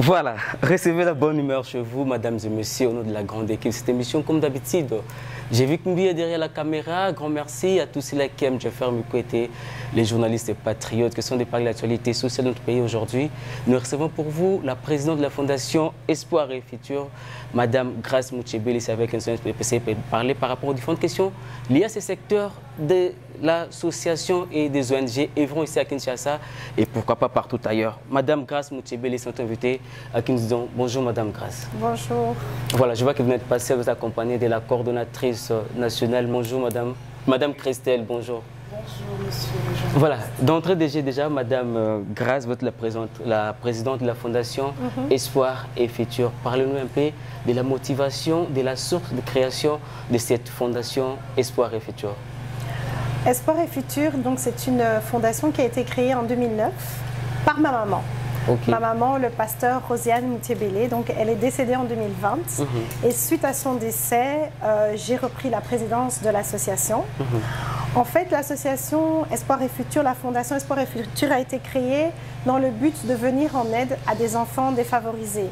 Voilà, recevez la bonne humeur chez vous, mesdames et messieurs, au nom de la grande équipe. Cette émission, comme d'habitude, j'ai vu Kumbi est derrière la caméra. Grand merci à tous ceux qui aiment Jeffer Mukwete, les journalistes et patriotes qui sont des parler de l'actualité sociale de notre pays aujourd'hui. Nous recevons pour vous la présidente de la Fondation Espoir et Futur, Madame Grace Mutsebele, ici avec un PPC pour parler par rapport aux différentes questions liées à ces secteurs de l'association et des ONG œuvrant ici à Kinshasa et pourquoi pas partout ailleurs. Madame Grace Mutsebele est notre invitée à qui nous disons bonjour Madame Grace. Bonjour. Voilà, je vois que vous n'êtes pas seule, vous êtes accompagnée de la coordonnatrice nationale. Bonjour Madame. Madame Christelle, bonjour. Bonjour Monsieur le journaliste. Voilà, d'entrée déjà Madame Grace, vous êtes la présidente de la Fondation Espoir et Futur. Parlez-nous un peu de la motivation, de la source de création de cette Fondation Espoir et Futur. Espoir et Futur, donc c'est une fondation qui a été créée en 2009 par ma maman. Okay. Ma maman, le pasteur Rosiane Mutsebele, donc elle est décédée en 2020. Et suite à son décès, j'ai repris la présidence de l'association. En fait, l'association Espoir et Futur, la fondation Espoir et Futur a été créée dans le but de venir en aide à des enfants défavorisés.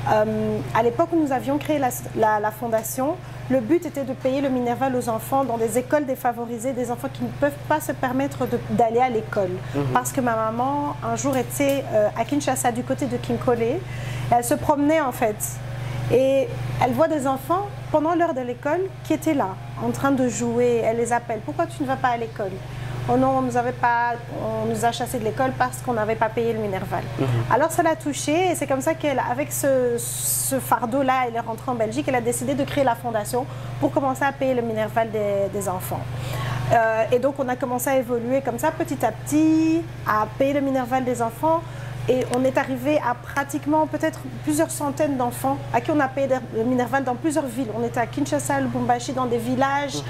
À l'époque où nous avions créé la fondation, le but était de payer le minerval aux enfants dans des écoles défavorisées, des enfants qui ne peuvent pas se permettre d'aller à l'école. Parce que ma maman, un jour, était à Kinshasa, du côté de Kinkole. Elle se promenait en fait. Et elle voit des enfants pendant l'heure de l'école qui étaient là, en train de jouer. Elle les appelle. Pourquoi tu ne vas pas à l'école? Oh non, on nous a chassés de l'école parce qu'on n'avait pas payé le minerval. Alors ça l'a touchée et c'est comme ça qu'avec ce fardeau-là, elle est rentrée en Belgique. Elle a décidé de créer la fondation pour commencer à payer le minerval des enfants. Et donc on a commencé à évoluer comme ça petit à petit, à payer le minerval des enfants. Et on est arrivé à pratiquement peut-être plusieurs centaines d'enfants à qui on a payé le minerval dans plusieurs villes. On était à Kinshasa, Lubumbashi, dans des villages.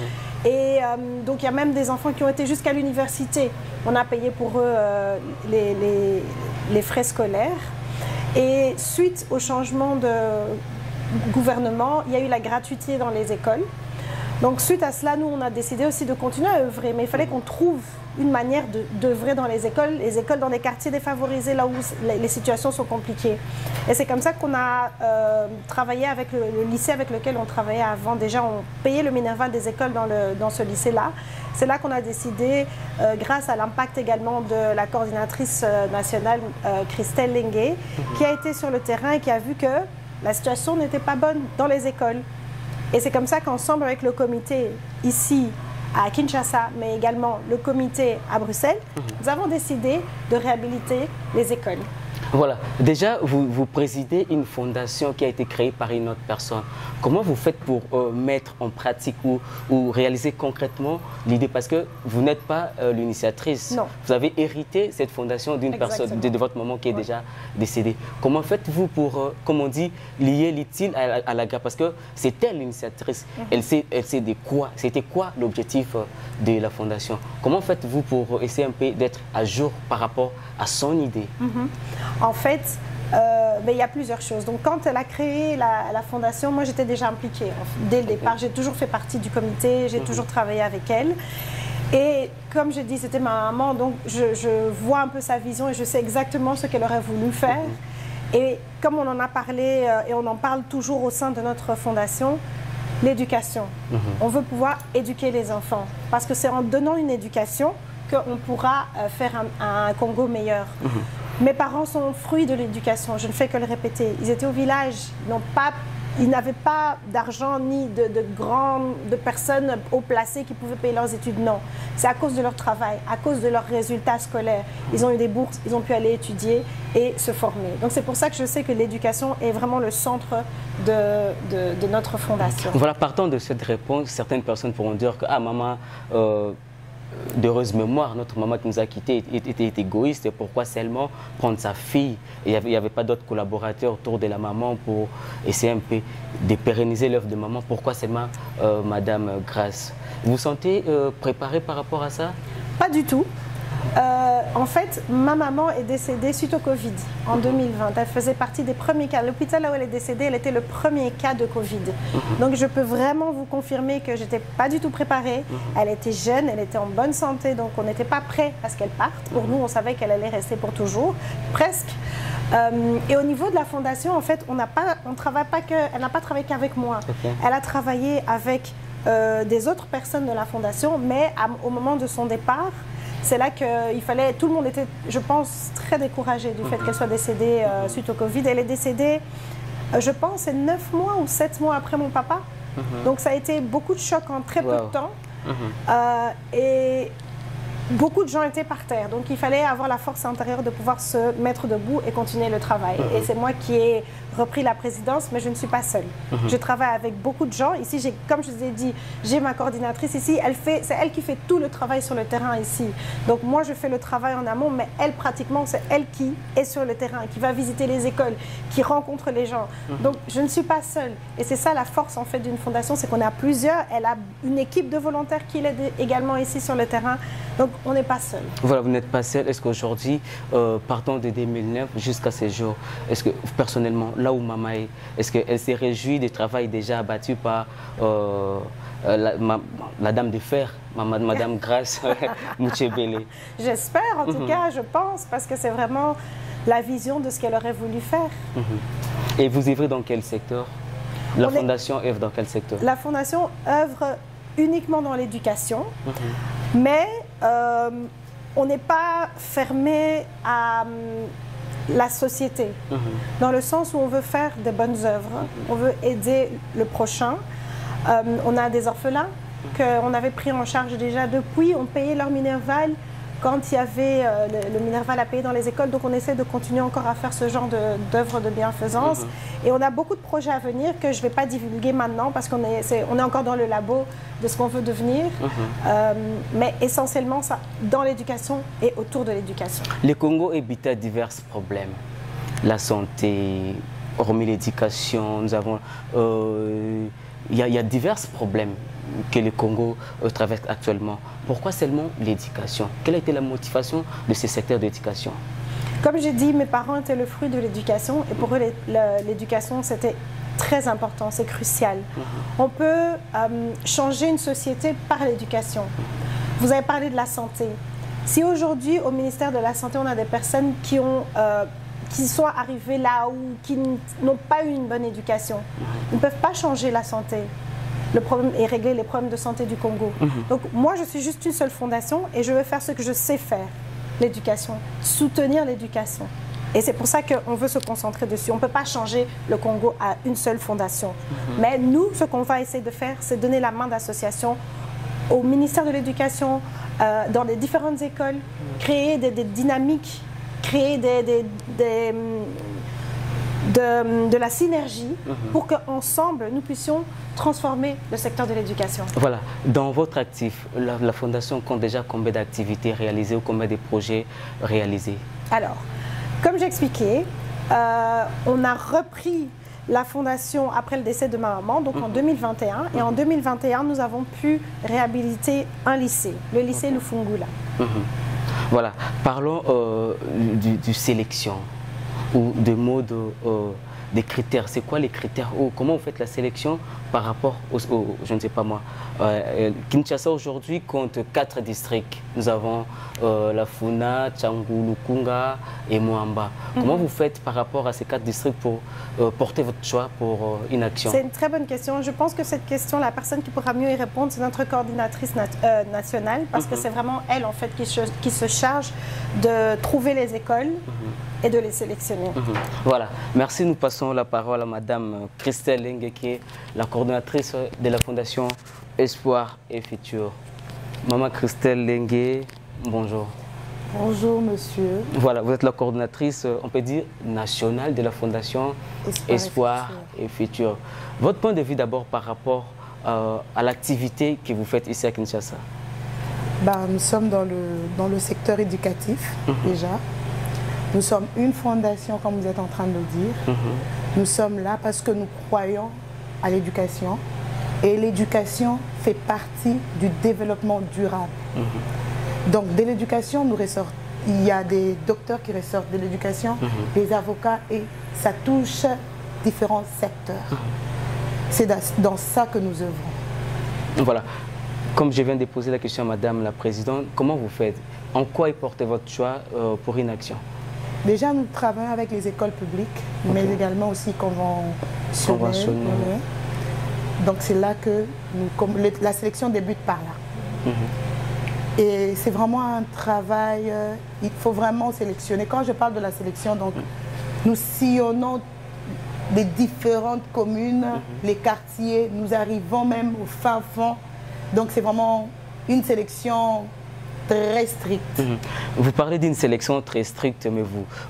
Et donc il y a même des enfants qui ont été jusqu'à l'université. On a payé pour eux les frais scolaires. Et suite au changement de gouvernement, il y a eu la gratuité dans les écoles. Donc suite à cela, nous on a décidé aussi de continuer à œuvrer. Mais il fallait qu'on trouve une manière d'œuvrer dans les écoles dans des quartiers défavorisés, là où les situations sont compliquées. Et c'est comme ça qu'on a travaillé avec le lycée avec lequel on travaillait avant. Déjà, on payait le minerval des écoles dans ce lycée-là. C'est là qu'on a décidé, grâce à l'impact également de la coordinatrice nationale, Christelle Lengue, qui a été sur le terrain et qui a vu que la situation n'était pas bonne dans les écoles. Et c'est comme ça qu'ensemble avec le comité ici, à Kinshasa, mais également le comité à Bruxelles, nous avons décidé de réhabiliter les écoles. Voilà, déjà vous présidez une fondation qui a été créée par une autre personne. Comment vous faites pour mettre en pratique ou réaliser concrètement l'idée? Parce que vous n'êtes pas l'initiatrice. Non. Vous avez hérité cette fondation d'une personne, de votre maman qui est déjà décédée. Comment faites-vous pour, comme on dit, lier l'utile à l'agréable? Parce que c'est elle l'initiatrice. Elle sait de quoi, c'était quoi l'objectif de la fondation. Comment faites-vous pour essayer un peu d'être à jour par rapport à son idée? En fait, il y a plusieurs choses. Donc, quand elle a créé la fondation, moi, j'étais déjà impliquée. Dès le départ, j'ai toujours fait partie du comité, j'ai toujours travaillé avec elle. Et comme je dis, c'était ma maman, donc je vois un peu sa vision et je sais exactement ce qu'elle aurait voulu faire. Et comme on en a parlé et on en parle toujours au sein de notre fondation, l'éducation. On veut pouvoir éduquer les enfants parce que c'est en donnant une éducation qu'on pourra faire un Congo meilleur. Mes parents sont fruits de l'éducation, je ne fais que le répéter. Ils étaient au village, ils n'avaient pas d'argent ni de personnes haut placées qui pouvaient payer leurs études, non. C'est à cause de leur travail, à cause de leurs résultats scolaires. Ils ont eu des bourses, ils ont pu aller étudier et se former. Donc c'est pour ça que je sais que l'éducation est vraiment le centre de notre fondation. Voilà, partant de cette réponse, certaines personnes pourront dire que « Ah, maman, d'heureuse mémoire, notre maman qui nous a quittés était égoïste, et pourquoi seulement prendre sa fille? Il n'y avait pas d'autres collaborateurs autour de la maman pour essayer un peu de pérenniser l'œuvre de maman. Pourquoi seulement Madame Grace? Vous vous sentez préparée par rapport à ça? Pas du tout. En fait, ma maman est décédée suite au Covid en 2020. Elle faisait partie des premiers cas. L'hôpital là où elle est décédée, elle était le premier cas de Covid. Donc je peux vraiment vous confirmer que je n'étais pas du tout préparée. Elle était jeune, elle était en bonne santé, donc on n'était pas prêt à ce qu'elle parte. Pour nous, on savait qu'elle allait rester pour toujours, presque. Et au niveau de la fondation, en fait, elle n'a pas travaillé qu'avec moi. Okay. Elle a travaillé avec des autres personnes de la fondation, mais au moment de son départ, c'est là qu'il fallait... Tout le monde était, je pense, très découragé du fait qu'elle soit décédée suite au Covid. Elle est décédée, je pense, 9 mois ou 7 mois après mon papa. Donc ça a été beaucoup de chocs en très peu de temps. Et beaucoup de gens étaient par terre. Donc il fallait avoir la force intérieure de pouvoir se mettre debout et continuer le travail. Et c'est moi qui ai repris la présidence, mais je ne suis pas seule. Je travaille avec beaucoup de gens. Ici, comme je vous ai dit, j'ai ma coordinatrice ici. C'est elle qui fait tout le travail sur le terrain ici. Donc moi, je fais le travail en amont, mais elle, pratiquement, c'est elle qui est sur le terrain, qui va visiter les écoles, qui rencontre les gens. Donc je ne suis pas seule. Et c'est ça la force, en fait, d'une fondation, c'est qu'on est à plusieurs. Elle a une équipe de volontaires qui l'aide également ici sur le terrain. Donc on n'est pas seul. Voilà, vous n'êtes pas seul. Est-ce qu'aujourd'hui, partant de 2009 jusqu'à ces jours, est-ce que personnellement, là où maman est-ce qu'elle s'est réjouie du travail déjà abattu par la dame de fer, Madame Grace Mouchebele? J'espère, en tout cas, je pense, parce que c'est vraiment la vision de ce qu'elle aurait voulu faire. Et vous œuvrez dans quel secteur? La fondation œuvre dans quel secteur? La fondation œuvre uniquement dans l'éducation, mais on n'est pas fermé à la société, dans le sens où on veut faire des bonnes œuvres, on veut aider le prochain. On a des orphelins qu'on avait pris en charge déjà depuis, on payait leur Minerval quand il y avait le Minerval à payer dans les écoles. Donc on essaie de continuer encore à faire ce genre d'œuvres de bienfaisance. Et on a beaucoup de projets à venir que je ne vais pas divulguer maintenant parce qu'on est encore dans le labo de ce qu'on veut devenir. Mais essentiellement ça, dans l'éducation et autour de l'éducation. Le Congo est habité à divers problèmes. La santé, hormis l'éducation, nous avons... il y a divers problèmes que le Congo traverse actuellement. Pourquoi seulement l'éducation? Quelle a été la motivation de ce secteur d'éducation? Comme j'ai dit, mes parents étaient le fruit de l'éducation et pour eux, l'éducation, c'était très important, c'est crucial. On peut changer une société par l'éducation. Vous avez parlé de la santé. Si aujourd'hui, au ministère de la Santé, on a des personnes qui sont arrivées là ou qui n'ont pas eu une bonne éducation, ils ne peuvent pas changer la santé. Le problème est régler les problèmes de santé du Congo. Donc moi, je suis juste une seule fondation et je veux faire ce que je sais faire, l'éducation, soutenir l'éducation. Et c'est pour ça qu'on veut se concentrer dessus. On ne peut pas changer le Congo à une seule fondation. Mais nous, ce qu'on va essayer de faire, c'est donner la main d'association au ministère de l'Éducation, dans les différentes écoles, créer des dynamiques, créer de la synergie pour qu'ensemble, nous puissions transformer le secteur de l'éducation. Voilà. Dans votre actif, la Fondation compte déjà combien d'activités réalisées ou combien de projets réalisés? Alors, comme j'expliquais, on a repris la Fondation après le décès de ma maman, donc en 2021. Et en 2021, nous avons pu réhabiliter un lycée, le lycée Lufungula. Voilà. Parlons du sélection ou de mode, des critères. C'est quoi les critères? Comment vous faites la sélection par rapport je ne sais pas moi. Kinshasa aujourd'hui compte 4 districts. Nous avons la Funa, Tchangou, Lukunga et Moamba. Comment vous faites par rapport à ces 4 districts pour porter votre choix pour une action? C'est une très bonne question. Je pense que cette question, la personne qui pourra mieux y répondre, c'est notre coordinatrice nationale, parce que c'est vraiment elle en fait qui se charge de trouver les écoles et de les sélectionner. Voilà. Merci. Nous passons la parole à Madame Christelle Lengue, qui est la coordonnatrice de la Fondation Espoir et Futur. Maman Christelle Lengue, bonjour. Bonjour, monsieur. Voilà, vous êtes la coordonnatrice, on peut dire, nationale de la Fondation Espoir et Futur. Votre point de vue d'abord par rapport à l'activité que vous faites ici à Kinshasa? Nous sommes dans le secteur éducatif, déjà. Nous sommes une fondation, comme vous êtes en train de le dire. Nous sommes là parce que nous croyons à l'éducation. Et l'éducation fait partie du développement durable. Donc, de l'éducation, il y a des docteurs qui ressortent de l'éducation, des avocats, et ça touche différents secteurs. C'est dans ça que nous œuvrons. Voilà. Comme je viens de poser la question à Madame la Présidente, comment vous faites? En quoi portez votre choix pour une action? Déjà, nous travaillons avec les écoles publiques, mais également aussi conventionnelles. Donc, c'est là que la sélection débute par là. Et c'est vraiment un travail, il faut vraiment sélectionner. Quand je parle de la sélection, donc, nous sillonnons les différentes communes, les quartiers, nous arrivons même au fin fond. Donc, c'est vraiment une sélection très stricte. Vous parlez d'une sélection très stricte, mais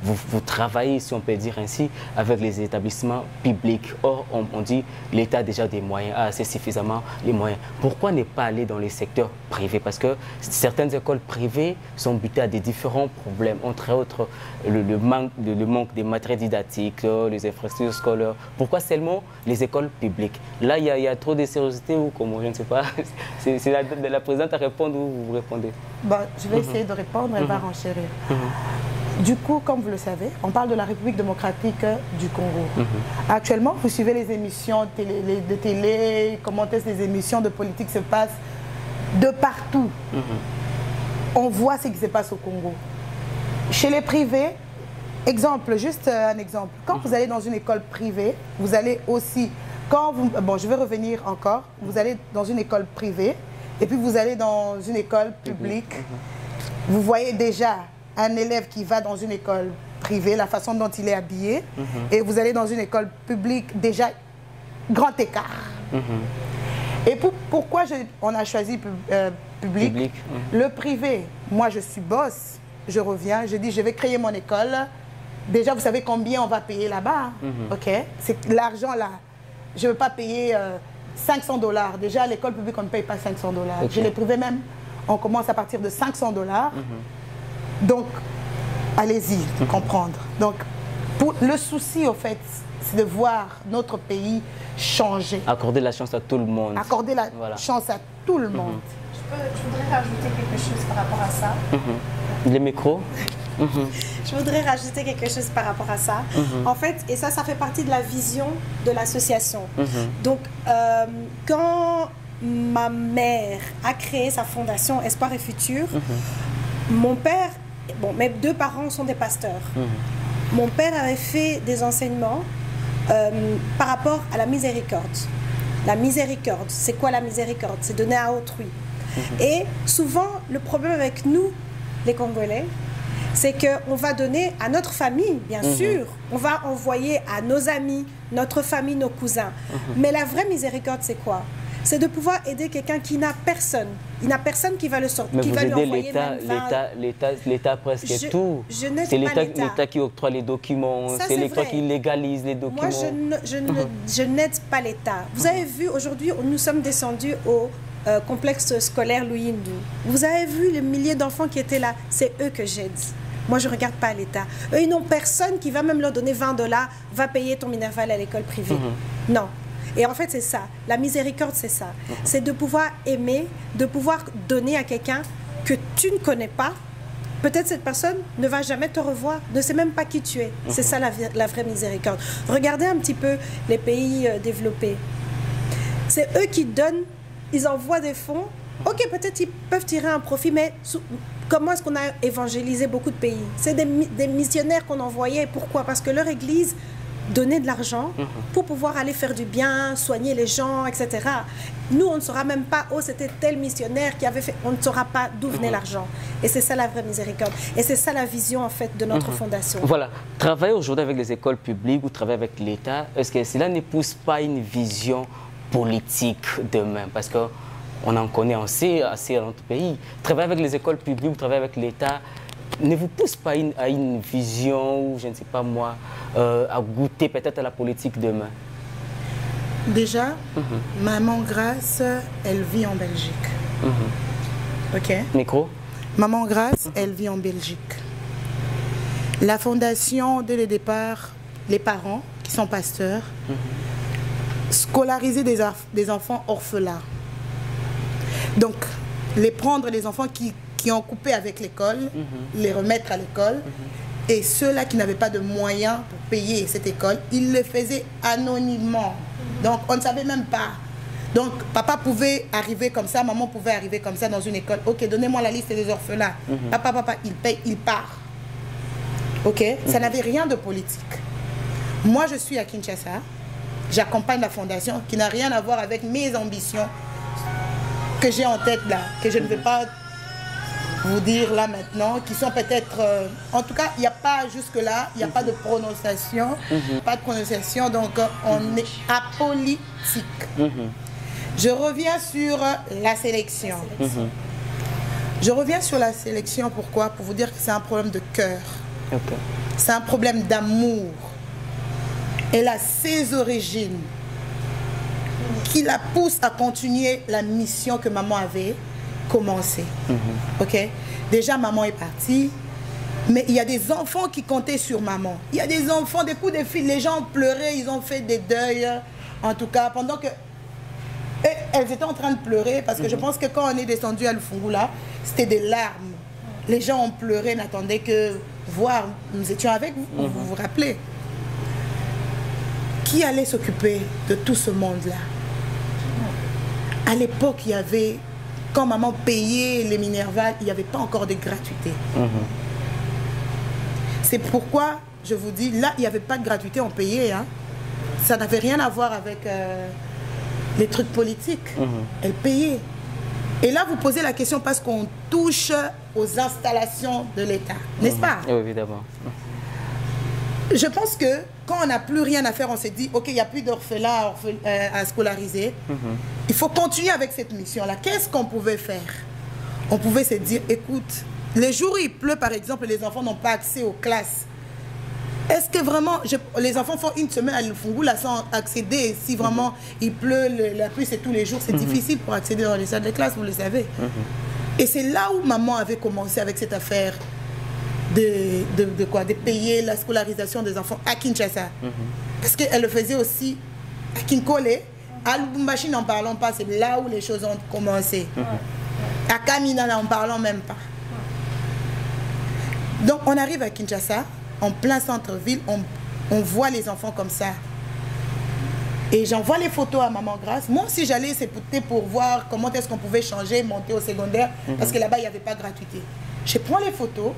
vous travaillez, si on peut dire ainsi, avec les établissements publics. Or, on dit l'État a déjà des moyens, a assez suffisamment les moyens. Pourquoi ne pas aller dans les secteurs privés? Parce que certaines écoles privées sont butées à des différents problèmes, entre autres le manque des matériels didactiques, les infrastructures scolaires. Pourquoi seulement les écoles publiques? Là, il y a trop de sériosité ou comment? Je ne sais pas. C'est la présidente à répondre ou vous répondez? Je vais essayer de répondre, elle va renchérir. Du coup, comme vous le savez, on parle de la République démocratique du Congo. Actuellement, vous suivez les émissions de télé, comment est-ce que les émissions de politique se passent de partout. On voit ce qui se passe au Congo. Chez les privés, juste un exemple. Quand vous allez dans une école privée, vous allez aussi... je vais revenir encore. Vous allez dans une école privée, et puis vous allez dans une école publique. Vous voyez déjà un élève qui va dans une école privée, la façon dont il est habillé, et vous allez dans une école publique, déjà grand écart. Et pourquoi on a choisi public? Le privé, moi je suis boss, je reviens, je dis je vais créer mon école. Déjà vous savez combien on va payer là-bas, ok? C'est l'argent là. Je ne veux pas payer 500 $. Déjà, à l'école publique, on ne paye pas 500 $. Chez les privés même, on commence à partir de 500 $. Donc, allez-y, comprendre. Donc, le souci, au fait, c'est de voir notre pays changer. Accorder la chance à tout le monde. Accorder la chance à tout le monde. Je voudrais rajouter quelque chose par rapport à ça. Les micros. Je voudrais rajouter quelque chose par rapport à ça. En fait, et ça fait partie de la vision de l'association. Donc, quand ma mère a créé sa fondation Espoir et Futur, mon père, mes deux parents sont des pasteurs. Mon père avait fait des enseignements par rapport à la miséricorde. La miséricorde, c'est quoi la miséricorde? C'est donner à autrui. Et souvent, le problème avec nous, les Congolais, c'est qu'on va donner à notre famille, bien sûr. On va envoyer à nos amis, notre famille, nos cousins. Mais la vraie miséricorde, c'est quoi? C'est de pouvoir aider quelqu'un qui n'a personne. Il n'a personne qui va le sortir, qui va lui envoyer l'État presque tout. C'est l'État qui octroie les documents, c'est l'État qui légalise les documents. Moi, je n'aide pas l'État. Vous avez vu, aujourd'hui, nous sommes descendus au complexe scolaire Louis Ndou. Vous avez vu les milliers d'enfants qui étaient là, c'est eux que j'aide. Moi, je ne regarde pas l'État. Eux, ils n'ont personne qui va même leur donner 20 $, va payer ton minerval à l'école privée. Non. Et en fait, c'est ça. La miséricorde, c'est ça. C'est de pouvoir aimer, de pouvoir donner à quelqu'un que tu ne connais pas. Peut-être cette personne ne va jamais te revoir, ne sait même pas qui tu es. C'est ça la vraie miséricorde. Regardez un petit peu les pays développés. C'est eux qui donnent, ils envoient des fonds. Ok, peut-être ils peuvent tirer un profit, mais comment est-ce qu'on a évangélisé beaucoup de pays? C'est des missionnaires qu'on envoyait. Pourquoi? Parce que leur église donnait de l'argent pour pouvoir aller faire du bien, soigner les gens, etc. Nous, on ne saura même pas, oh, c'était tel missionnaire qui avait fait... On ne saura pas d'où venait l'argent. Et c'est ça la vraie miséricorde. Et c'est ça la vision, en fait, de notre fondation. Voilà. Travailler aujourd'hui avec les écoles publiques ou travailler avec l'État, est-ce que cela ne pousse pas une vision politique demain? Parce que on en connaît assez dans notre pays. Travailler avec les écoles publiques ou travailler avec l'État ne vous pousse pas à une vision ou, je ne sais pas moi, à goûter peut-être à la politique demain? Déjà, Maman Grâce, elle vit en Belgique. Ok. Micro. Maman Grâce, elle vit en Belgique. La fondation, dès le départ, les parents qui sont pasteurs, scolariser des enfants orphelins. Donc, prendre les enfants qui ont coupé avec l'école, les remettre à l'école. Et ceux-là qui n'avaient pas de moyens pour payer cette école, ils le faisaient anonymement. Donc, on ne savait même pas. Donc, papa pouvait arriver comme ça, maman pouvait arriver comme ça dans une école. Ok, donnez-moi la liste des orphelins. Papa, il paye, il part. Ok, ça n'avait rien de politique. Moi, je suis à Kinshasa. J'accompagne la fondation qui n'a rien à voir avec mes ambitions que j'ai en tête là, que je ne vais pas vous dire là maintenant, qui sont peut-être... en tout cas, il n'y a pas jusque-là, il n'y a pas de prononciation, pas de prononciation, donc on est apolitique. Je reviens sur la sélection. Je reviens sur la sélection, pourquoi? Pour vous dire que c'est un problème de cœur. Okay. C'est un problème d'amour. Elle a ses origines qui la poussent à continuer la mission que maman avait commencée. Ok? Déjà, maman est partie, mais il y a des enfants qui comptaient sur maman. Il y a des enfants, des coups de fil, les gens pleuraient, ils ont fait des deuils, en tout cas, pendant que... Et elles étaient en train de pleurer, parce que je pense que quand on est descendu à Lufungula, c'était des larmes. Les gens ont pleuré, n'attendaient que voir. Nous étions avec vous, vous vous rappelez? Qui allait s'occuper de tout ce monde-là? À l'époque, il y avait, quand maman payait les Minerval, il n'y avait pas encore de gratuité. C'est pourquoi je vous dis, là, il n'y avait pas de gratuité, on payait. Hein. Ça n'avait rien à voir avec les trucs politiques. Elle payait. Et là, vous posez la question parce qu'on touche aux installations de l'État, n'est-ce pas? Oui, évidemment. Je pense que quand on n'a plus rien à faire, on s'est dit, ok, il n'y a plus d'orphelins à scolariser. Il faut continuer avec cette mission-là. Qu'est-ce qu'on pouvait faire? On pouvait se dire, écoute, les jours où il pleut, par exemple, les enfants n'ont pas accès aux classes. Est-ce que vraiment, les enfants font une semaine à Lufungula sans accéder? Si vraiment il pleut, la pluie c'est tous les jours, c'est difficile pour accéder dans les salles de classe, vous le savez. Et c'est là où maman avait commencé avec cette affaire de payer la scolarisation des enfants à Kinshasa. Parce qu'elle le faisait aussi à Kinkole. À Lubumbashi, n'en parlons pas, c'est là où les choses ont commencé. À Kamina, n'en parlons même pas. Donc on arrive à Kinshasa, en plein centre-ville, on voit les enfants comme ça. Et j'envoie les photos à Maman Grâce. Moi aussi, j'allais s'écouter pour voir comment est-ce qu'on pouvait changer, monter au secondaire, parce que là-bas, il n'y avait pas de gratuité. Je prends les photos,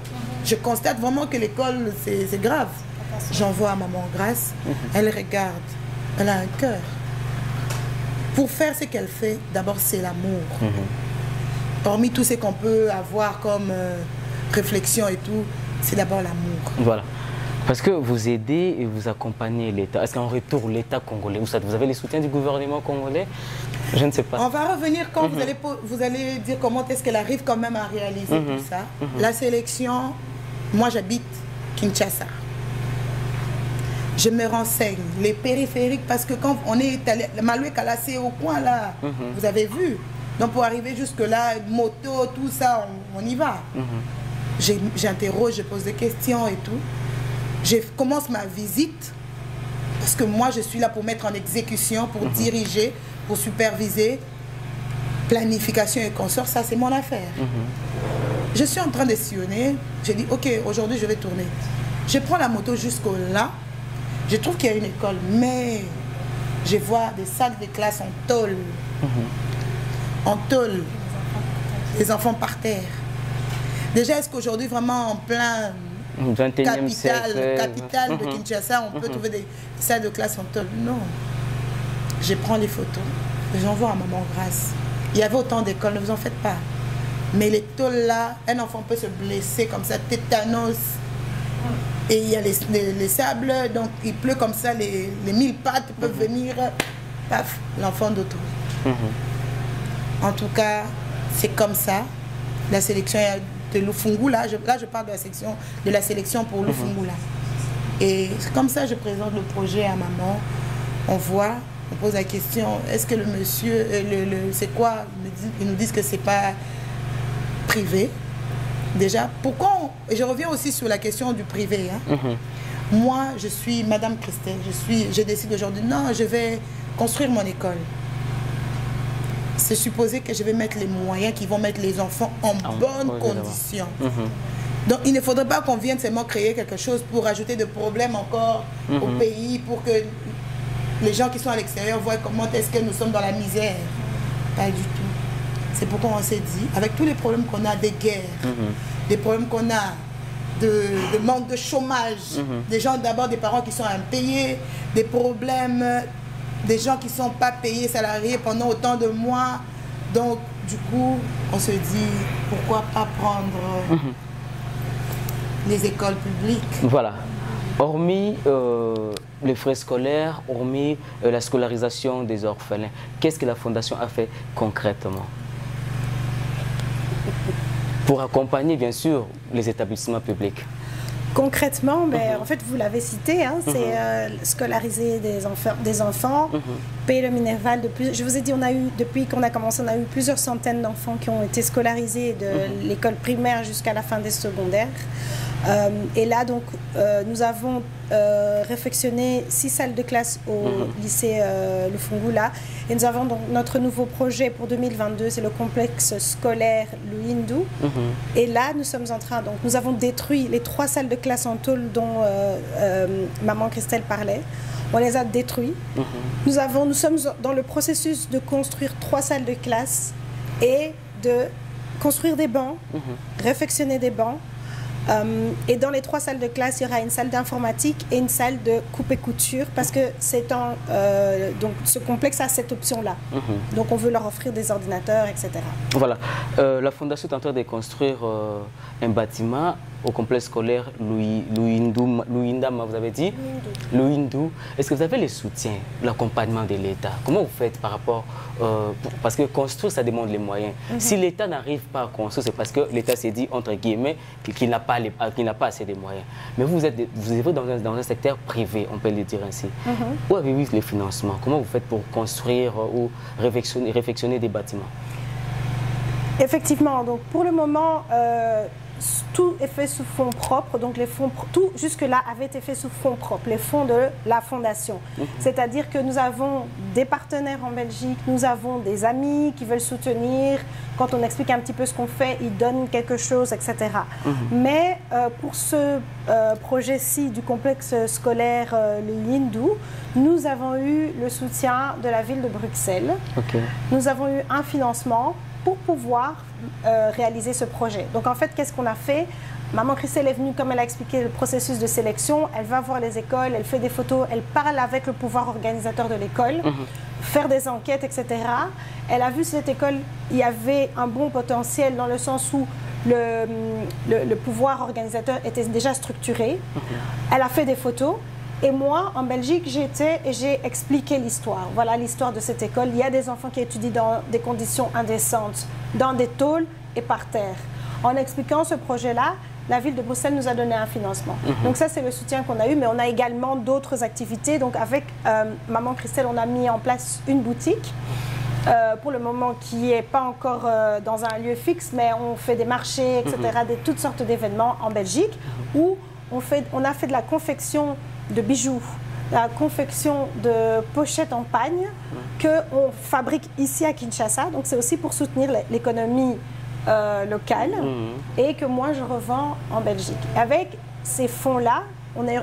je constate vraiment que l'école, c'est grave. J'envoie à Maman Grâce, elle regarde, elle a un cœur. Pour faire ce qu'elle fait, d'abord, c'est l'amour. Hormis tout ce qu'on peut avoir comme réflexion et tout, c'est d'abord l'amour. Voilà. Parce que vous aidez et vous accompagnez l'État. Est-ce qu'en retour, l'État congolais, vous avez les soutiens du gouvernement congolais? Je ne sais pas. On va revenir quand vous allez dire comment est-ce qu'elle arrive quand même à réaliser tout ça. La sélection, moi j'habite Kinshasa. Je me renseigne, les périphériques, parce que quand on est allé, Maloué Kala, c'est au coin là, vous avez vu. Donc pour arriver jusque là, moto, tout ça, on y va. J'interroge, je pose des questions et tout. Je commence ma visite parce que moi je suis là pour mettre en exécution, pour diriger, pour superviser, planification et consorts, ça c'est mon affaire. Je suis en train de sillonner, j'ai dit ok, aujourd'hui je vais tourner. Je prends la moto jusqu'au là, je trouve qu'il y a une école, mais je vois des salles de classe en tôle. En tôle, les enfants par terre. Déjà, est-ce qu'aujourd'hui, vraiment en plein capitale de Kinshasa, on peut trouver des salles de classe en tôle? Non. Je prends les photos, j'envoie à Maman Grâce. Il y avait autant d'écoles, ne vous en faites pas. Mais les tôles là, un enfant peut se blesser comme ça, tétanos. Et il y a les sables, donc il pleut comme ça, les 1000 pattes peuvent venir, paf, l'enfant d'auto. En tout cas, c'est comme ça. La sélection de Lufungula, là je parle de la sélection pour Lufungula. Et c'est comme ça que je présente le projet à maman. On voit, on pose la question, est-ce que le monsieur, c'est quoi? Ils nous disent que c'est pas privé. Déjà, pourquoi je reviens aussi sur la question du privé. Hein. Moi, je suis Madame Christelle, je décide aujourd'hui, non, je vais construire mon école. C'est supposé que je vais mettre les moyens qui vont mettre les enfants en bonnes conditions. Donc, il ne faudrait pas qu'on vienne seulement créer quelque chose pour ajouter des problèmes encore au pays, pour que les gens qui sont à l'extérieur voient comment est-ce que nous sommes dans la misère. Pas du tout. C'est pourquoi on s'est dit, avec tous les problèmes qu'on a des guerres, des problèmes qu'on a de manque de chômage, des gens d'abord, des parents qui sont impayés, des problèmes, des gens qui ne sont pas payés, salariés pendant autant de mois. Donc, du coup, on se dit, pourquoi pas prendre les écoles publiques? Voilà. Hormis les frais scolaires, hormis la scolarisation des orphelins, qu'est-ce que la Fondation a fait concrètement pour accompagner, bien sûr, les établissements publics? Concrètement, en fait, vous l'avez cité, hein, c'est scolariser des enfants, payer le minerval. Je vous ai dit, depuis qu'on a commencé, on a eu plusieurs centaines d'enfants qui ont été scolarisés de l'école primaire jusqu'à la fin des secondaires. Et là, donc, nous avons réfectionné 6 salles de classe au lycée Le Fungula. Et nous avons donc notre nouveau projet pour 2022, c'est le complexe scolaire Luindu. Et là, nous sommes en train, donc, nous avons détruit les 3 salles de classe en tôle dont maman Christelle parlait. On les a détruits. Nous sommes dans le processus de construire 3 salles de classe et de construire des bancs, réfectionner des bancs. Et dans les 3 salles de classe, il y aura une salle d'informatique et une salle de coupe et couture parce que donc ce complexe a cette option-là. Donc on veut leur offrir des ordinateurs, etc. Voilà. La Fondation est en train de construire un bâtiment au complexe scolaire Luindama, vous avez dit Luindu. Est-ce que vous avez le soutien, l'accompagnement de l'État? Comment vous faites par rapport... parce que construire, ça demande les moyens. Si l'État n'arrive pas à construire, c'est parce que l'État s'est dit, entre guillemets, qu'il n'a pas assez de moyens. Mais vous êtes dans un secteur privé, on peut le dire ainsi. Où avez-vous les financements? Comment vous faites pour construire ou réfectionner des bâtiments? Effectivement, donc pour le moment... tout est fait sous fonds propres, donc les fonds, tout jusque-là avait été fait sous fonds propres, les fonds de la Fondation. C'est-à-dire que nous avons des partenaires en Belgique, nous avons des amis qui veulent soutenir. Quand on explique un petit peu ce qu'on fait, ils donnent quelque chose, etc. Mais pour ce projet-ci du complexe scolaire Luindu, nous avons eu le soutien de la ville de Bruxelles. Nous avons eu un financement pour pouvoir réaliser ce projet. Donc en fait, qu'est-ce qu'on a fait? Maman Christelle est venue, comme elle a expliqué le processus de sélection, elle va voir les écoles, elle fait des photos, elle parle avec le pouvoir organisateur de l'école, faire des enquêtes, etc. Elle a vu cette école, il y avait un bon potentiel dans le sens où le pouvoir organisateur était déjà structuré. Elle a fait des photos. Et moi, en Belgique, j'étais et j'ai expliqué l'histoire. Voilà l'histoire de cette école. Il y a des enfants qui étudient dans des conditions indécentes, dans des tôles et par terre. En expliquant ce projet-là, la ville de Bruxelles nous a donné un financement. Donc ça, c'est le soutien qu'on a eu, mais on a également d'autres activités. Donc avec Maman Christelle, on a mis en place une boutique. Pour le moment, qui n'est pas encore dans un lieu fixe, mais on fait des marchés, etc., toutes sortes d'événements en Belgique, où on a fait de la confection de bijoux, la confection de pochettes en pagne qu'on fabrique ici à Kinshasa. Donc c'est aussi pour soutenir l'économie locale et que moi je revends en Belgique. Avec ces fonds-là,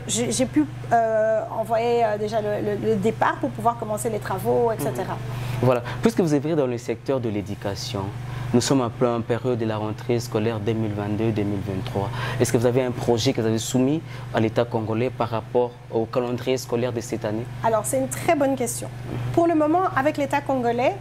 j'ai pu envoyer déjà le départ pour pouvoir commencer les travaux, etc. Voilà. Puisque vous êtes dans le secteur de l'éducation, nous sommes en pleine période de la rentrée scolaire 2022-2023. Est-ce que vous avez un projet que vous avez soumis à l'État congolais par rapport au calendrier scolaire de cette année? Alors, c'est une très bonne question. Pour le moment, avec l'État congolais,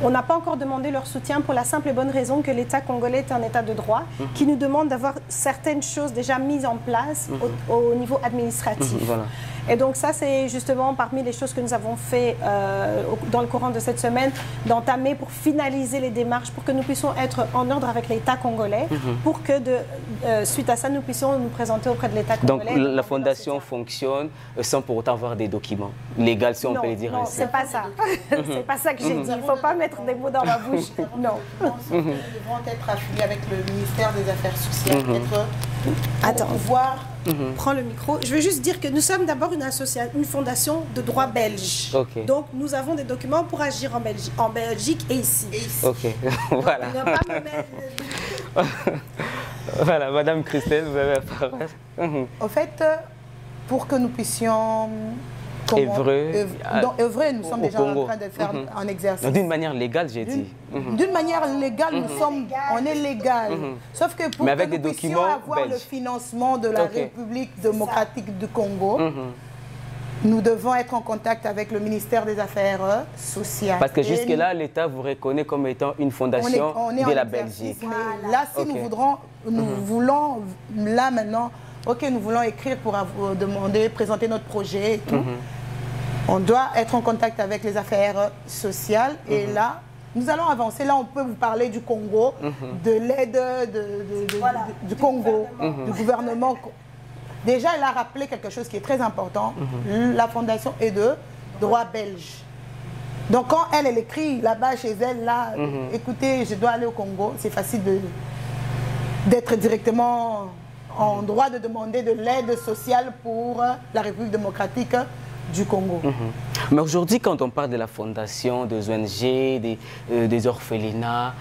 on n'a pas encore demandé leur soutien pour la simple et bonne raison que l'État congolais est un État de droit qui nous demande d'avoir certaines choses déjà mises en place au niveau administratif. Voilà. Et donc ça, c'est justement parmi les choses que nous avons fait dans le courant de cette semaine, d'entamer pour finaliser les démarches, pour que nous puissions être en ordre avec l'État congolais, pour que suite à ça, nous puissions nous présenter auprès de l'État congolais. Donc la fondation fonctionne sans pour autant avoir des documents légaux, si on peut le dire ainsi. Non, c'est pas ça. C'est pas ça que j'ai dit. Il ne faut pas mettre des mots dans ma bouche. Non. Nous devons être affiliés avec le ministère des Affaires sociales, Attends. pour pouvoir... Prends le micro. Je veux juste dire que nous sommes d'abord une fondation de droit belge. Donc nous avons des documents pour agir en Belgique et ici. Voilà. Donc, ne pas me mettre... Voilà, Madame Christelle, vous avez la parole. En fait, pour que nous puissions œuvrer, nous sommes déjà en train de faire un exercice. D'une manière légale, j'ai dit. D'une manière légale, on est légal. Sauf que pour que nous puissions avoir le financement de la République démocratique du Congo, nous devons être en contact avec le ministère des Affaires sociales. Parce que jusque-là, l'État vous reconnaît comme étant une fondation de la Belgique. Là, si nous voulons, là maintenant, nous voulons écrire pour demander, présenter notre projet et tout. On doit être en contact avec les affaires sociales et là, nous allons avancer. Là, on peut vous parler du Congo, de l'aide du Congo, du gouvernement. Déjà, elle a rappelé quelque chose qui est très important. La fondation est de droit belge. Donc, quand elle écrit là-bas chez elle, là, écoutez, je dois aller au Congo, c'est facile d'être directement en droit de demander de l'aide sociale pour la République démocratique du Congo. Mais aujourd'hui, quand on parle de la fondation, des ONG, des orphelinats,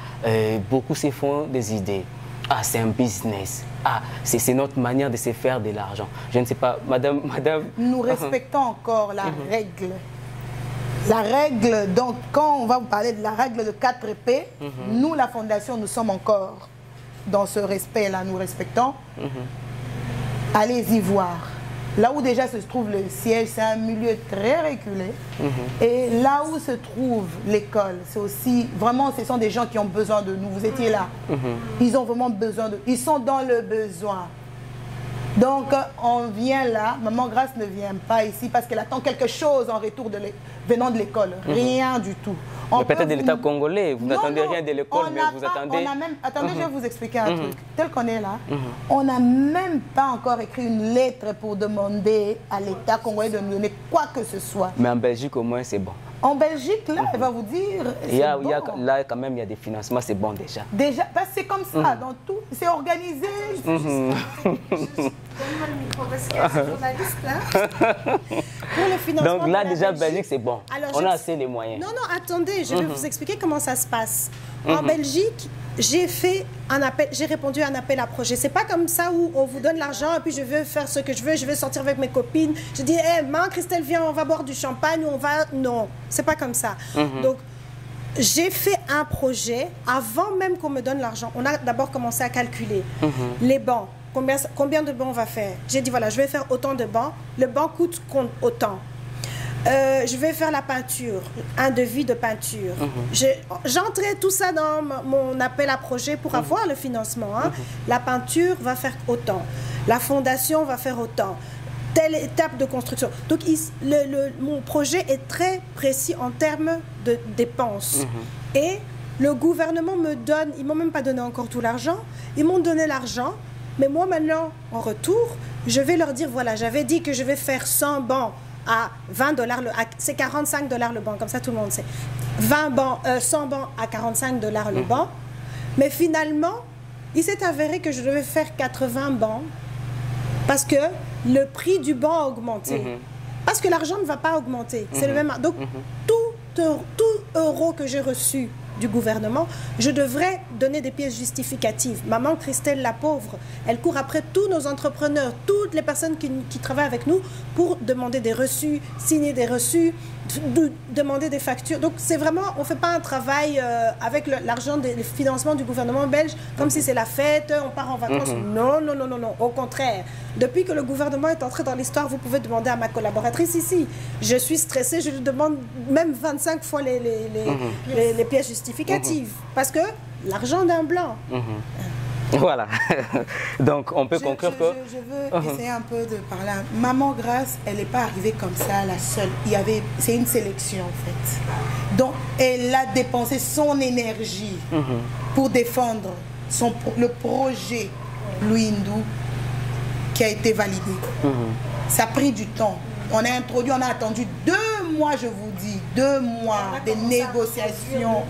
beaucoup se font des idées. Ah, c'est un business. Ah, c'est notre manière de se faire de l'argent. Je ne sais pas, madame... Nous respectons encore la règle. La règle, donc, quand on va vous parler de la règle de 4P, nous, la Fondation, nous sommes encore dans ce respect-là, nous respectons. Allez-y voir. Là où déjà se trouve le siège, c'est un milieu très reculé. Et là où se trouve l'école, c'est aussi, vraiment, ce sont des gens qui ont besoin de nous. Vous étiez là. Ils ont vraiment besoin de... Ils sont dans le besoin. Donc, on vient là. Maman Grâce ne vient pas ici parce qu'elle attend quelque chose en retour venant de l'école. Rien du tout. Peut-être de l'État congolais. Vous n'attendez rien de l'école, mais vous attendez... Attendez, je vais vous expliquer un truc. Tel qu'on est là, on n'a même pas encore écrit une lettre pour demander à l'État congolais de nous donner quoi que ce soit. Mais en Belgique, au moins, c'est bon. En Belgique, là, elle va vous dire... Là, quand même, il y a des financements, c'est bon déjà. Déjà, parce que c'est comme ça, dans tout. C'est organisé. Donne-moi le micro parce qu'il y a ce journaliste là. Pour le financement. Donc là, déjà, Belgique, c'est bon. Alors, on a assez les moyens. Non, non, attendez, je vais vous expliquer comment ça se passe. En Belgique, j'ai fait un appel, j'ai répondu à un appel à projet. C'est pas comme ça où on vous donne l'argent et puis je veux faire ce que je veux, je vais sortir avec mes copines. Je dis, hé, maman, Christelle, viens, on va boire du champagne, on va... Non, c'est pas comme ça. Donc, j'ai fait un projet avant même qu'on me donne l'argent. On a d'abord commencé à calculer les bancs. Combien de bancs on va faire? J'ai dit, voilà, je vais faire autant de bancs. Le banc coûte autant. Je vais faire la peinture, un devis de peinture. J'entrais tout ça dans mon appel à projet pour avoir le financement. La peinture va faire autant. La fondation va faire autant. Telle étape de construction. Donc, mon projet est très précis en termes de dépenses. Et le gouvernement me donne, ils ne m'ont même pas donné encore tout l'argent, ils m'ont donné l'argent, mais moi maintenant, en retour, je vais leur dire, voilà, j'avais dit que je vais faire 100 bancs à 20 $, c'est 45 $ le banc, comme ça tout le monde sait. 100 bancs à 45 $ le banc, mais finalement, il s'est avéré que je devais faire 80 bancs parce que le prix du banc a augmenté. Parce que l'argent ne va pas augmenter. C'est le même. Donc, tout euro que j'ai reçu du gouvernement, je devrais donner des pièces justificatives. Maman Christelle, la pauvre, elle court après tous nos entrepreneurs, toutes les personnes qui travaillent avec nous pour demander des reçus, signer des reçus, demander des factures. Donc, c'est vraiment, on ne fait pas un travail avec l'argent des financements du gouvernement belge, comme si c'est la fête, on part en vacances. Non, non, non, non, non. Au contraire, depuis que le gouvernement est entré dans l'histoire, vous pouvez demander à ma collaboratrice ici. Je suis stressée, je lui demande même 25 fois les pièces justificatives. Parce que l'argent d'un blanc. Voilà. Donc, on peut conclure que... Je veux essayer un peu de parler. Maman Grâce, elle n'est pas arrivée comme ça, la seule. C'est une sélection, en fait. Donc, elle a dépensé son énergie pour défendre le projet Louis Ndou qui a été validé. Ça a pris du temps. On a introduit, on a attendu 2 mois, je vous dis, 2 mois de négociations.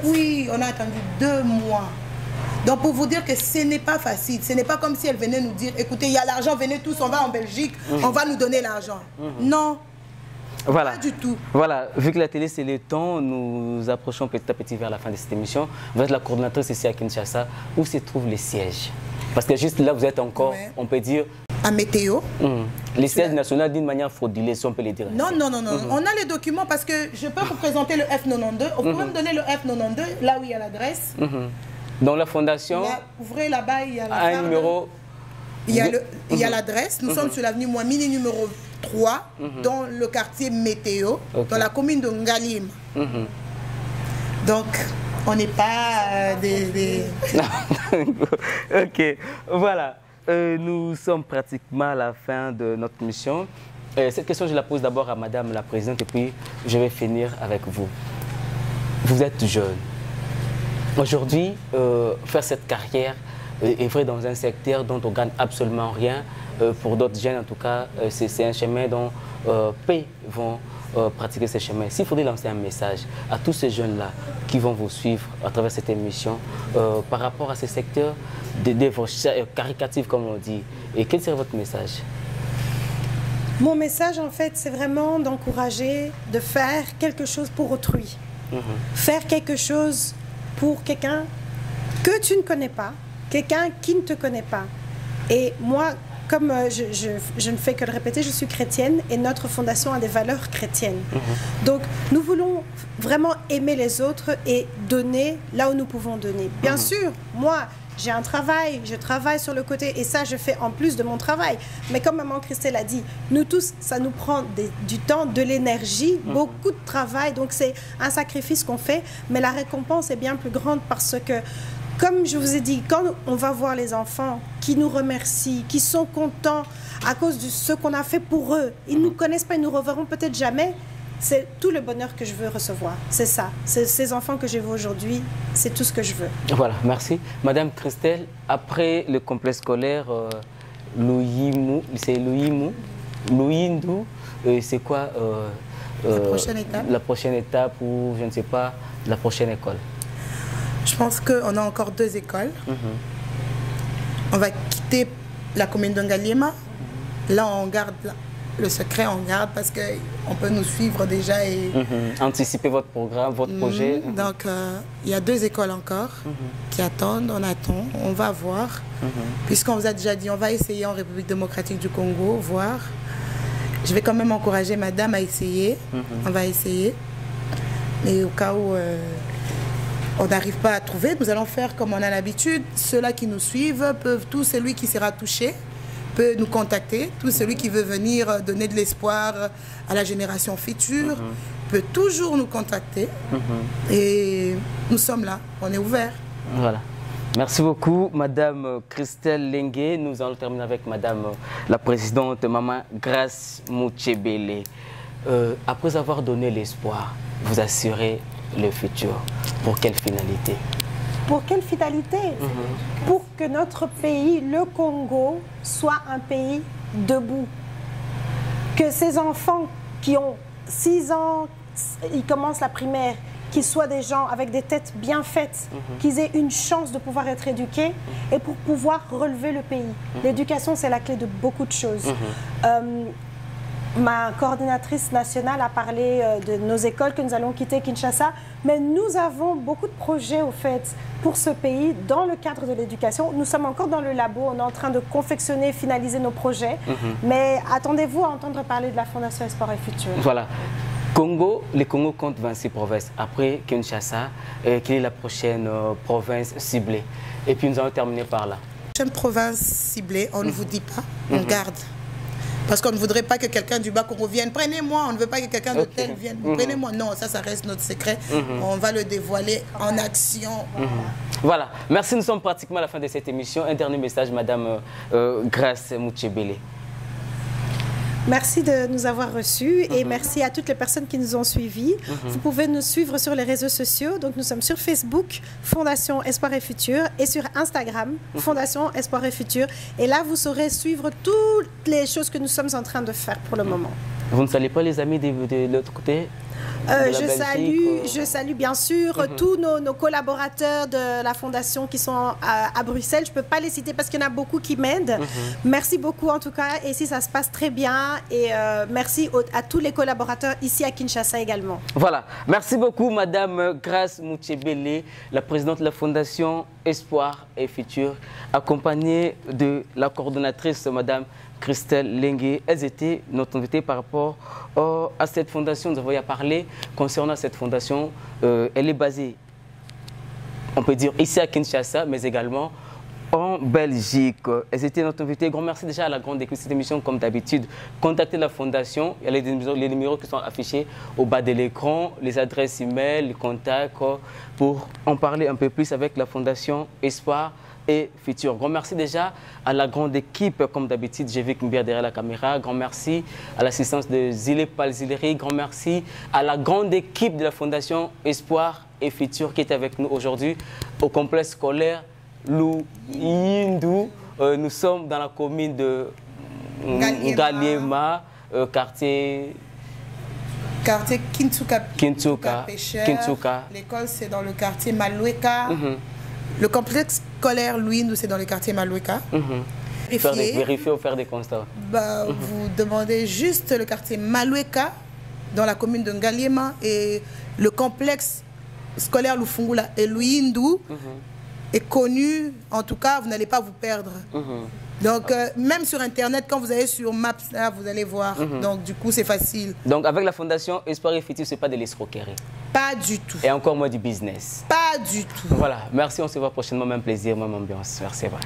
Oui, on a attendu 2 mois. Donc, pour vous dire que ce n'est pas facile. Ce n'est pas comme si elle venait nous dire, écoutez, il y a l'argent, venez tous, on va en Belgique, on va nous donner l'argent. Non, voilà. Pas du tout. Voilà, vu que la télé, c'est le temps, nous approchons petit à petit vers la fin de cette émission. Vous êtes la coordonnatrice ici à Kinshasa. Où se trouvent les sièges? Parce que juste là, vous êtes encore, on peut dire, à météo. Les sièges nationaux d'une manière frauduleuse, si on peut les dire. Non, non, non, non. On a les documents parce que je peux vous présenter le F92. Vous pouvez me donner le F92, là où il y a l'adresse. Dans la fondation, ouvrez là-bas, il y a la un numéro. Il y a l'adresse. Nous sommes sur l'avenue Mouamini numéro 3, dans le quartier Météo, dans la commune de Ngalim. Donc, on n'est pas des... Ok, voilà. Nous sommes pratiquement à la fin de notre mission. Cette question, je la pose d'abord à Madame la Présidente et puis je vais finir avec vous. Vous êtes jeune. Aujourd'hui, faire cette carrière est vrai dans un secteur dont on ne gagne absolument rien. Pour d'autres jeunes, en tout cas, c'est un chemin dont peu vont pratiquer ce chemin. S'il faudrait lancer un message à tous ces jeunes-là qui vont vous suivre à travers cette émission par rapport à ce secteur des recherches caricatives, comme on dit, et quel serait votre message? Mon message, en fait, c'est vraiment d'encourager, de faire quelque chose pour autrui. Faire quelque chose pour quelqu'un que tu ne connais pas, quelqu'un qui ne te connaît pas. Et moi, comme je ne fais que le répéter, je suis chrétienne et notre fondation a des valeurs chrétiennes. Donc, nous voulons vraiment aimer les autres et donner là où nous pouvons donner. Bien sûr, moi, j'ai un travail, je travaille sur le côté et ça, je fais en plus de mon travail. Mais comme maman Christelle a dit, nous tous, ça nous prend du temps, de l'énergie, beaucoup de travail. Donc, c'est un sacrifice qu'on fait, mais la récompense est bien plus grande parce que, comme je vous ai dit, quand on va voir les enfants qui nous remercient, qui sont contents à cause de ce qu'on a fait pour eux, ils ne nous connaissent pas, ils ne nous reverront peut-être jamais, c'est tout le bonheur que je veux recevoir. C'est ça. Ces enfants que j'ai vus aujourd'hui, c'est tout ce que je veux. Voilà, merci. Madame Christelle, après le complexe scolaire, c'est Louyindou, c'est quoi la prochaine étape? La prochaine étape ou, je ne sais pas, la prochaine école? Je pense qu'on a encore 2 écoles. On va quitter la commune de Ngaliema. Là, on garde le secret, on garde parce qu'on peut nous suivre déjà et... Anticiper votre programme, votre projet. Donc, il y a 2 écoles encore qui attendent, on attend, on va voir. Puisqu'on vous a déjà dit, on va essayer en République démocratique du Congo, voir. Je vais quand même encourager madame à essayer. On va essayer. Mais au cas où... on n'arrive pas à trouver, nous allons faire comme on a l'habitude. Ceux-là qui nous suivent peuvent, tout celui qui sera touché peut nous contacter. Tout celui qui veut venir donner de l'espoir à la génération future peut toujours nous contacter. Et nous sommes là, on est ouverts. Voilà. Merci beaucoup, Madame Christelle Lengue. Nous allons terminer avec Madame la Présidente, Maman Grace Mouchebele. Après avoir donné l'espoir, vous assurez le futur. Pour quelle finalité? Pour quelle finalité? Pour que notre pays, le Congo, soit un pays debout. Que ces enfants qui ont 6 ans, ils commencent la primaire, qu'ils soient des gens avec des têtes bien faites, qu'ils aient une chance de pouvoir être éduqués et pour pouvoir relever le pays. L'éducation, c'est la clé de beaucoup de choses. Ma coordinatrice nationale a parlé de nos écoles que nous allons quitter Kinshasa, mais nous avons beaucoup de projets au fait pour ce pays dans le cadre de l'éducation. Nous sommes encore dans le labo, on est en train de confectionner, finaliser nos projets, mais attendez-vous à entendre parler de la Fondation Espoir et Futur. Voilà. Le Congo compte 26 provinces. Après Kinshasa, quelle est la prochaine province ciblée? Et puis nous allons terminer par là. La prochaine province ciblée, on ne vous dit pas, on garde. Parce qu'on ne voudrait pas que quelqu'un du Bas-Congo vienne. Prenez-moi, on ne veut pas que quelqu'un de tel vienne. Prenez-moi. Non, ça reste notre secret. On va le dévoiler en action. Voilà. Merci, nous sommes pratiquement à la fin de cette émission. Un dernier message, Madame Grace Mouchebele. Merci de nous avoir reçus et merci à toutes les personnes qui nous ont suivis. Vous pouvez nous suivre sur les réseaux sociaux. Donc nous sommes sur Facebook, Fondation Espoir et Futur, et sur Instagram, Fondation Espoir et Futur. Et là, vous saurez suivre toutes les choses que nous sommes en train de faire pour le moment. Vous ne saluez pas les amis de l'autre côté? Je salue bien sûr tous nos collaborateurs de la Fondation qui sont à Bruxelles. Je ne peux pas les citer parce qu'il y en a beaucoup qui m'aident. Merci beaucoup en tout cas. Et si ça se passe très bien. Et merci à tous les collaborateurs ici à Kinshasa également. Voilà. Merci beaucoup Madame Grace Mouchebele, la présidente de la Fondation Espoir et Futur, accompagnée de la coordonnatrice Madame Christelle Lengue. Elles étaient notre invitée par rapport à cette fondation. Nous avons y parlé concernant cette fondation. Elle est basée, on peut dire, ici à Kinshasa, mais également en Belgique. Elles étaient notre invitée. Grand merci déjà à la grande équipe de cette émission, comme d'habitude. Contactez la fondation. Il y a les numéros qui sont affichés au bas de l'écran, les adresses e-mail, les contacts, pour en parler un peu plus avec la fondation Espoir et Futur. Grand merci déjà à la grande équipe, comme d'habitude, j'ai vu Mbia derrière la caméra. Grand merci à l'assistance de Zile Palzileri. Grand merci à la grande équipe de la Fondation Espoir et Futur qui est avec nous aujourd'hui au complexe scolaire Luyindu. Nous sommes dans la commune de Ngaliema, quartier Kintsuka. L'école, c'est dans le quartier Maloueka. Le complexe scolaire Luyindu, c'est dans le quartier Maloueka. Vérifier ou faire des constats. Vous demandez juste le quartier Maloueka, dans la commune de Ngaliema, et le complexe scolaire Lufungula et Luyindu est connu. En tout cas, vous n'allez pas vous perdre. Donc, même sur Internet, quand vous allez sur Maps, là, vous allez voir. Donc, du coup, c'est facile. Donc, avec la Fondation Espoir et Futur, ce n'est pas de l'escroquerie? Pas du tout. Et encore moins du business? Pas du tout. Voilà. Merci, on se voit prochainement. Même plaisir, même ambiance. Merci, vrai.